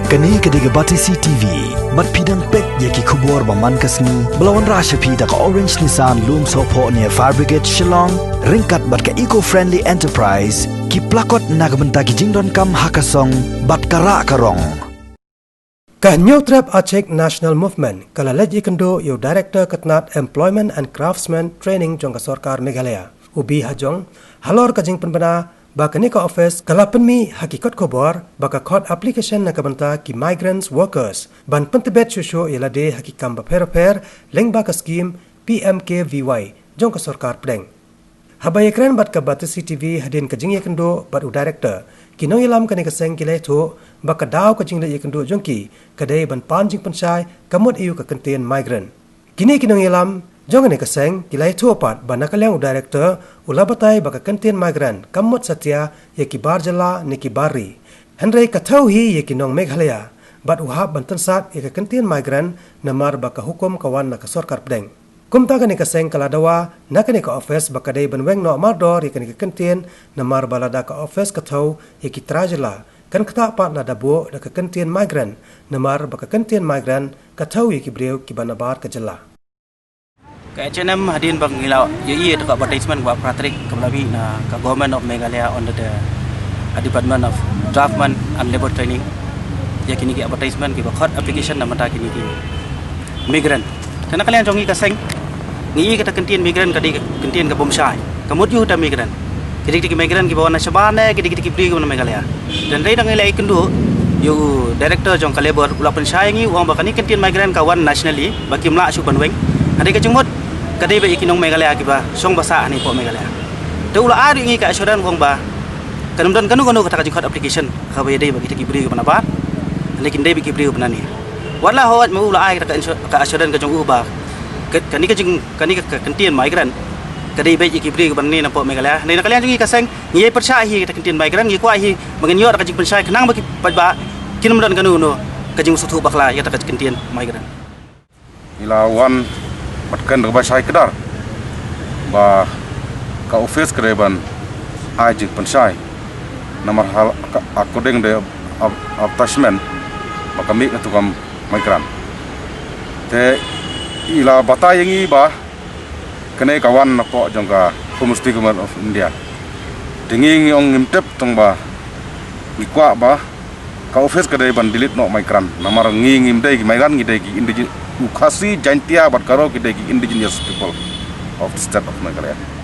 Kani kediga Batisi TV, mat pidang pek yaki kubur baman kasni, belawan rasha pida ka Orange Nissan Loom Sopo near Fire Brigade Shillong, ringkat bat ka eco-friendly enterprise, ki plakot nagbenta ki jingdon kam hakasong, bat kara karong. New Trap Aceh National Movement kalalaji kendo yo Director Ketnat Employment and Craftsman Training jong ka Sarkar Meghalaya. Ubi hajong halor kajing penbena bakani ka office kalapan mi hakikat kobor baka code application na kabanta ki migrants workers ban pentebet shusho ilade hakikam baper leng baka scheme PMKVY jong ka Sarkar Pedeng. Habayekran bat ka Batisi TV hadin kajing ye kendo bat u director kinong ilam kani kaseng kilai tho baka daw kajing le ye kendo jongki kadai ban panjing pensai kamut iu ka kentien migrant. Kini kinong ilam jong ni kaseng kilai tho pat ban nakalang u director ulabatai baka kentien migrant kamut satya ye ki barjala ni ki bari. Henry kathau hi ye kinong Meghalaya bat uhab ban tensat ye ka kentien migrant namar baka hukum kawan na ka Sarkar Pedeng. Kumta kani kaseng kaladawa nakani ka office bakadai banweng no mardor yakani ka kentien namar balada ka office kathau yaki trajala kan kata pat na dabo da ka kentien migrant namar baka kentien migrant kathau yaki breu ki banabar ka jala ka HNM hadin bang hilau ye ka advertisement wa pratrik kamlabi na ka government of Meghalaya under the Department of Draftsman and Labor Training yakini ki advertisement ki bakhat application namata kini ki migrant karena kalian jongi kaseng ngi kita kentien migran kadi kentien ka bomsai kamut yu da migran kidi migran ki bawa na sabane kidi pri ko na Meghalaya dan dai dang ilai kendu yu director jong ka labor ula pensai ngi wang bakani kentien migran kawan nationally baki mla su banweng ade ka jengmut kadi ba ikinong Meghalaya ki ba song basa ni po Meghalaya de ula ari ngi ka assuran wang ba kanum dan kanu kata ka jikot application ka ba dai bagi pri ko na ba lekin dai bagi pri ko na ni wala hawat mo ula ay ka assuran ka jong uba kani ka kentien migran kadai bai ikibri ban ni na po Meghalaya nei na kalian jungi kaseng ngi percaya hi ka kentien migran ngi kwa hi mangenyor ka jing pensai kenang bagi ba kinum dan kanu no ka jing sutu bakla ya ta ka kentien migran ilawan patkan ba sai kedar ba ka office kreban ai jing pensai namar hal according the attachment maka mi ka tukam migran te ila batay yang iba kene kawan po jongka Honesty Government of India dinging ong ngimtep tong ba ngikwa ba ka office kadai ban delete no migran namar ngimdai ki migran ngidai ki indigenous ukasi jantia bat karo ki indigenous people of the state of Meghalaya.